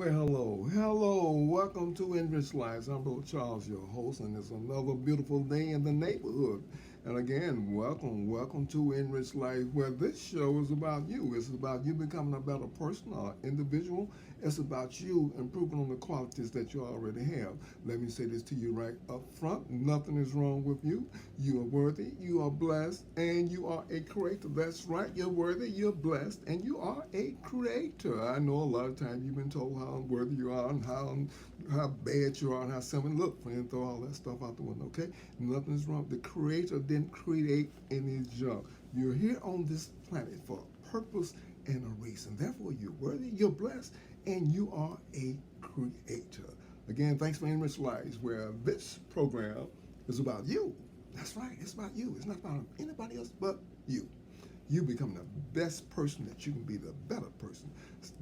Well, hello, welcome to Enrich Lives. I'm Brother Charles, your host, and it's another beautiful day in the neighborhood. And again, welcome to Enrich Life, where this show is about you. It's about you becoming a better person or individual. It's about you improving on the qualities that you already have. Let me say this to you right up front. Nothing is wrong with you. You are worthy, you are blessed, and you are a creator. That's right, you're worthy, you're blessed, and you are a creator. I know a lot of times you've been told how unworthy you are and how bad you are and how something look. Friend, throw all that stuff out the window, okay? Nothing's wrong. The creator didn't create any junk. You're here on this planet for a purpose and a reason. Therefore, you're worthy, you're blessed, and you are a creator. Again, thanks for Enrich Lives, where this program is about you. That's right, it's about you. It's not about anybody else but you. You become the best person that you can be, the better person.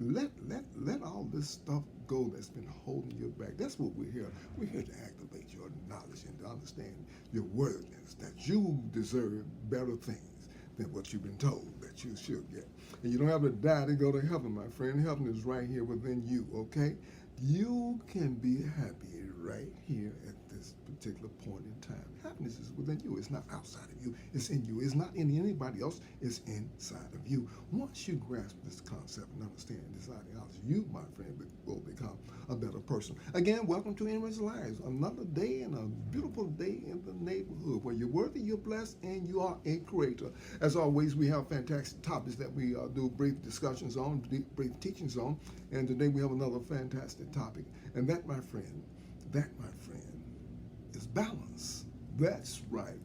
Let all this stuff go that's been holding you back. That's what we're here. We're here to activate your knowledge and to understand your worthiness, that you deserve better things than what you've been told that you should get. And you don't have to die to go to heaven, my friend. Heaven is right here within you, okay? You can be happy right here at this particular point in time. Happiness is within you. It's not outside of you. It's in you. It's not in anybody else. It's inside of you. Once you grasp this concept and understand this ideology, you, my friend, will become a better person. Again, welcome to Enrich Lives. Another day and a beautiful day in the neighborhood where you're worthy, you're blessed, and you are a creator. As always, we have fantastic topics that we do brief discussions on, brief teachings on, and today we have another fantastic topic. And that, my friend, is balance. That's right,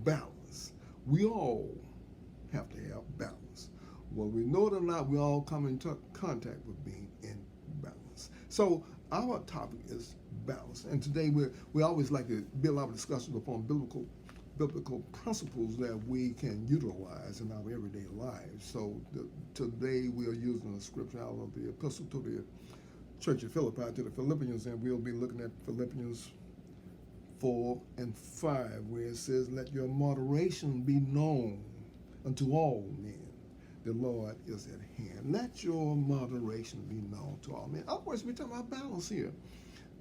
balance. We all have to have balance. Whether we know it or not, we all come into contact with being in balance. So our topic is balance. And today we always like to build our discussions upon biblical principles that we can utilize in our everyday lives. So today we are using a scripture out of the epistle to the church of Philippi, to the Philippians, and we'll be looking at Philippians 4 and 5, where it says, let your moderation be known unto all men. The Lord is at hand. Let your moderation be known to all men. In other words, we're talking about balance here.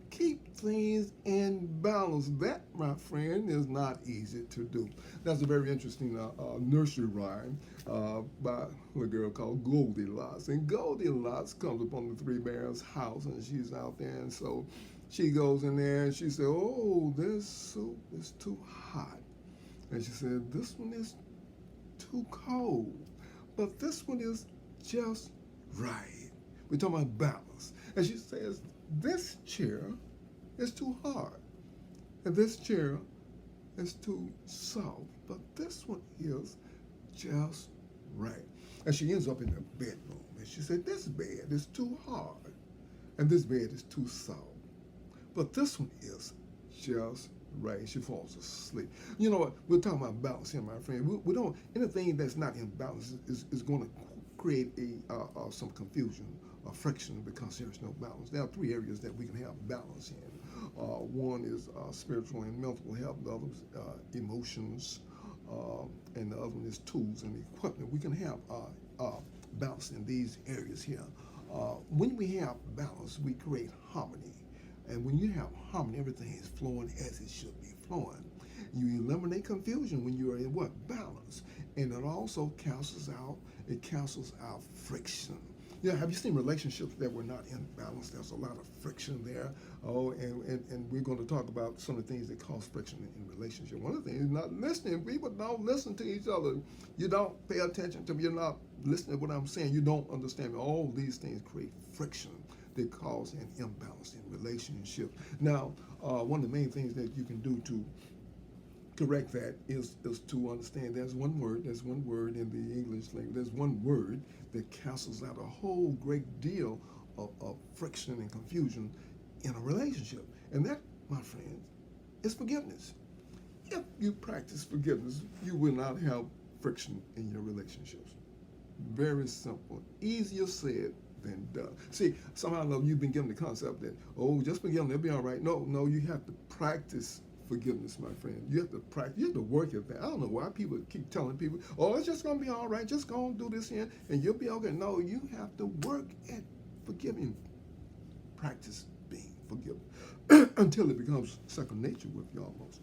Keep things in balance. That, my friend, is not easy to do. That's a very interesting nursery rhyme by a girl called Goldilocks. And Goldilocks comes upon the three bears' house, and she's out there, and so she goes in there and she said, oh, this soup is too hot. And she said, this one is too cold, but this one is just right. We're talking about balance. And she says, this chair is too hard, and this chair is too soft, but this one is just right. And she ends up in the bedroom, and she said, this bed is too hard, and this bed is too soft, but this one is just right. She falls asleep. You know what? We're talking about balance here, my friend. We don't, anything that's not in balance is going to create some confusion or friction because there's no balance. There are three areas that we can have balance in. One is spiritual and mental health. The other is emotions, and the other one is tools and equipment. We can have balance in these areas here. When we have balance, we create harmony. And when you have harmony, everything is flowing as it should be flowing. You eliminate confusion when you are in what? Balance. And it also cancels out friction. Yeah, have you seen relationships that were not in balance? There's a lot of friction there. Oh, and we're going to talk about some of the things that cause friction in relationship. One of the things is not listening. People don't listen to each other. You don't pay attention to me. You're not listening to what I'm saying. You don't understand me. All these things create friction. They cause an imbalance in relationships. Now, one of the main things that you can do to correct that is to understand there's one word in the English language, there's one word that cancels out a whole great deal of friction and confusion in a relationship. And that, my friends, is forgiveness. If you practice forgiveness, you will not have friction in your relationships. Very simple. Easier said than done. See, somehow you've been given the concept that, oh, just forgive them, they'll be all right. No, you have to practice forgiveness, my friend. You have to practice. You have to work at that. I don't know why people keep telling people, oh, it's just going to be all right. Just go and do this here and you'll be okay. No, you have to work at forgiving practice being forgiven until it becomes second nature with you almost.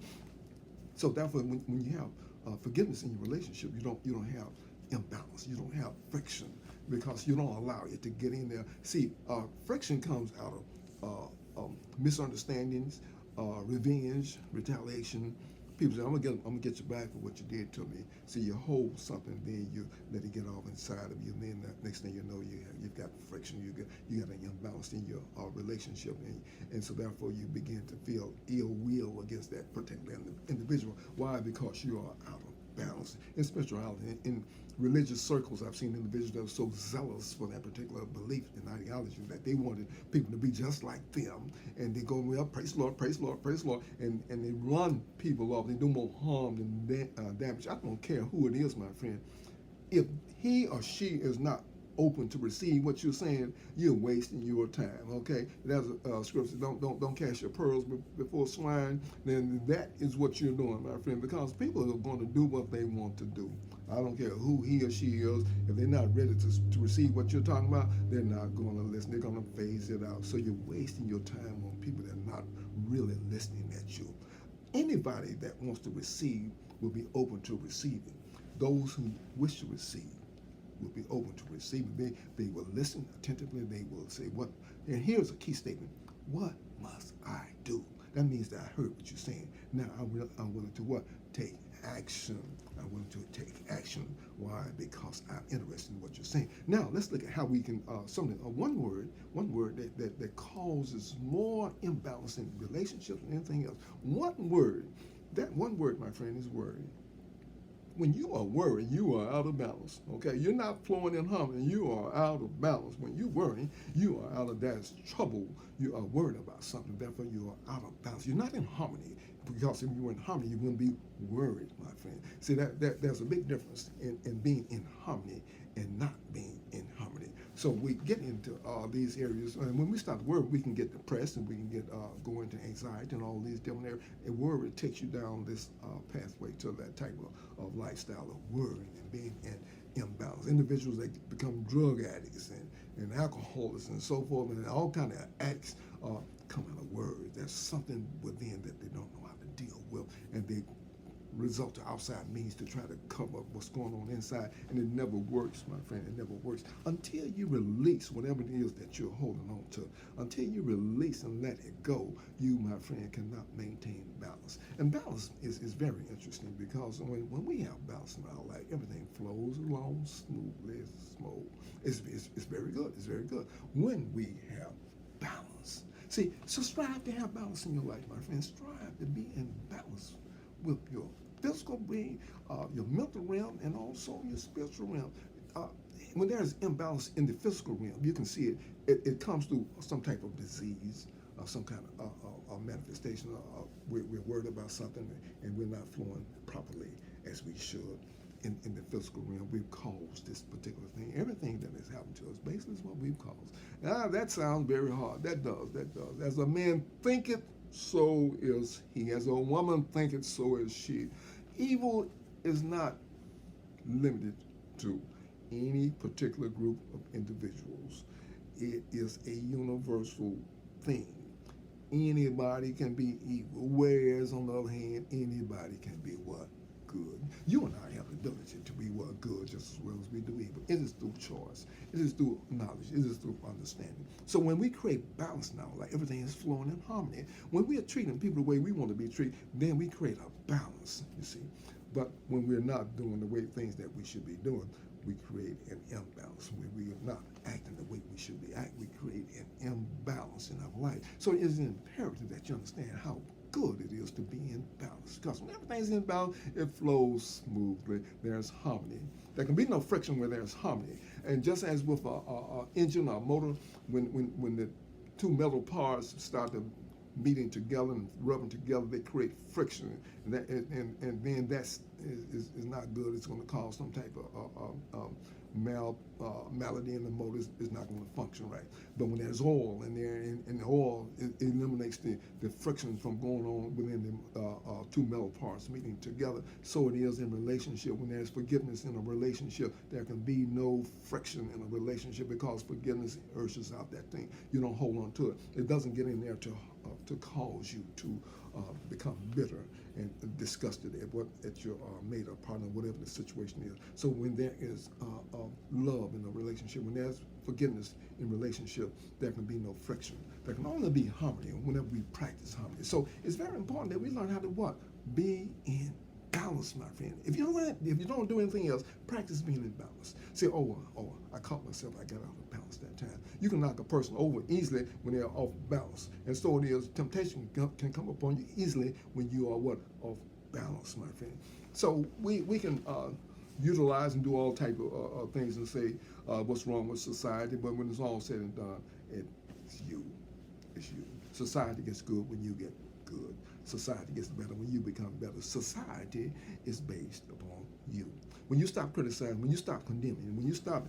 So therefore, when you have forgiveness in your relationship, you don't have imbalance, you don't have friction because you don't allow it to get in there. See, friction comes out of misunderstandings, revenge, retaliation. People say, I'm gonna get you back for what you did to me. See, you hold something, then you let it get off inside of you, and then the next thing you know, you've got friction, you got an imbalance in your relationship, and so therefore you begin to feel ill will against that particular individual. Why? Because you are out of balance. In spirituality, in religious circles, I've seen individuals that are so zealous for that particular belief and ideology that they wanted people to be just like them, and they go, well, praise the Lord, praise the Lord, praise the Lord, and they run people off. They do more harm than damage. I don't care who it is, my friend. If he or she is not open to receive what you're saying, you're wasting your time. Okay, there's a scripture: don't cast your pearls before swine. Then that is what you're doing, my friend, because people are going to do what they want to do. I don't care who he or she is. If they're not ready to receive what you're talking about, they're not going to listen. They're going to phase it out. So you're wasting your time on people that are not really listening at you. Anybody that wants to receive will be open to receiving. Those who wish to receive will be open to receiving. They will listen attentively. They will say, what? And here's a key statement: what must I do? That means that I heard what you're saying. Now I'm willing to what? Take action. I'm willing to take action. Why? Because I'm interested in what you're saying. Now let's look at how we can one word that causes more imbalance in relationships than anything else. One word. That one word, my friend, is worry. When you are worried, you are out of balance. Okay, you're not flowing in harmony. You are out of balance. When you worry, you are out of that's trouble. You are worried about something. Therefore, you are out of balance. You're not in harmony, because if you were in harmony, you wouldn't be worried, my friend. See, that there's a big difference in being in harmony and not being in harmony. So we get into these areas, and when we start to worry, we can get depressed, and we can get go into anxiety and all these different areas. And worry takes you down this pathway to that type of lifestyle of worrying and being in imbalance. Individuals that become drug addicts and alcoholics and so forth, and all kind of addicts come out of worry. There's something within that they don't know how to deal with, and they result to outside means to try to cover up what's going on inside, and it never works, my friend. It never works until you release whatever it is that you're holding on to. Until you release and let it go, you, my friend, cannot maintain balance. And balance is very interesting, because when we have balance in our life, everything flows along smoothly. It's very good. It's very good when we have balance. See, so strive to have balance in your life, my friend. Strive to be in balance with your physical being, your mental realm, and also your spiritual realm. When there's imbalance in the physical realm, you can see it comes through some type of disease, some kind of manifestation. We're worried about something, and we're not flowing properly as we should. In the physical realm, we've caused this particular thing. Everything that has happened to us basically is what we've caused. Now, that sounds very hard. That does. As a man thinketh, so is he. As a woman thinketh, so is she. Evil is not limited to any particular group of individuals. It is a universal thing. Anybody can be evil, whereas on the other hand, anybody can be what? Good. You and I have the ability to be what? Good, just as well as we do evil. It is through choice. It is through knowledge. It is through understanding. So when we create balance now, like everything is flowing in harmony. When we are treating people the way we want to be treated, then we create a balance, you see. But when we're not doing the way things that we should be doing, we create an imbalance. When we are not acting the way we should be acting, we create an imbalance in our life. So it is imperative that you understand how good it is to be in balance. Because when everything's in balance, it flows smoothly. There's harmony. There can be no friction where there's harmony. And just as with an engine or a motor, when the two metal parts start to meeting together and rubbing together, they create friction, and then that's is not good. It's going to cause some type of malady in the motor is not going to function right. But when there's oil in there, and the oil it eliminates the friction from going on within the two metal parts meeting together. So it is in relationship. When there's forgiveness in a relationship, there can be no friction in a relationship because forgiveness urges out that thing. You don't hold on to it. It doesn't get in there to cause you to become bitter and disgusted at your mate or partner, whatever the situation is. So when there is love in a relationship, when there's forgiveness in relationship, there can be no friction. There can only be harmony whenever we practice harmony. So it's very important that we learn how to what? Be in balance, my friend. If you don't do anything else, practice being in balance. Say, oh, I caught myself. I got out of balance that time. You can knock a person over easily when they're off balance, and so it is. Temptation can come upon you easily when you are what? Off balance, my friend. So we can utilize and do all type of things and say what's wrong with society, but when it's all said and done, it's you. It's you. Society gets good when you get good. Society gets better when you become better. Society is based upon you. When you stop criticizing, when you stop condemning, when you stop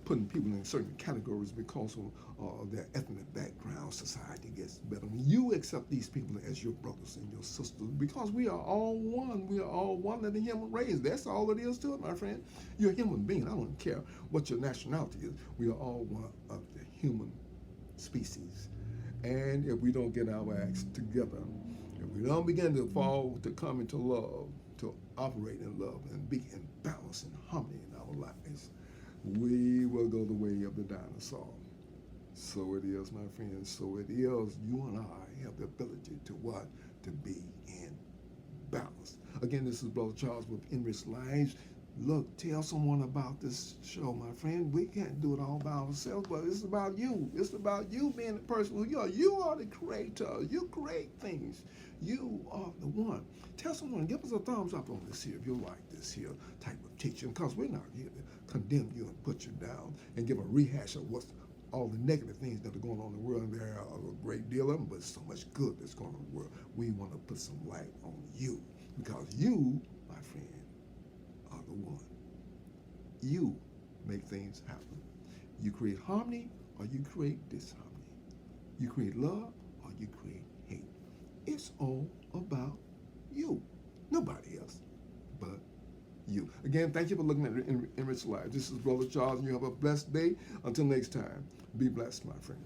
putting people in certain categories because of their ethnic background, society gets better. When you accept these people as your brothers and your sisters, because we are all one. We are all one in the human race. That's all it is to it, my friend. You're a human being. I don't care what your nationality is. We are all one of the human species. And if we don't get our acts together, if we don't begin to come into love, to operate in love and be in balance and harmony in our lives, we will go the way of the dinosaur. So it is, my friends. So it is. You and I have the ability to what? To be in balance. Again, this is Brother Charles with Enriched Lives. Look, tell someone about this show, my friend. We can't do it all by ourselves, but it's about you. It's about you being the person who you are. You are the creator. You create things. You are the one. Tell someone, give us a thumbs up on this here if you like this here type of teaching, because we're not here to condemn you and put you down and give a rehash of what's all the negative things that are going on in the world. And there are a great deal of them, but so much good that's going on in the world. We want to put some light on you, because you, my friend, are the one. You make things happen. You create harmony or you create disharmony. You create love or you create hate. It's all about you. Nobody else but you. Again, thank you for looking at Enriched Lives. This is Brother Charles, and you have a blessed day. Until next time, be blessed, my friend.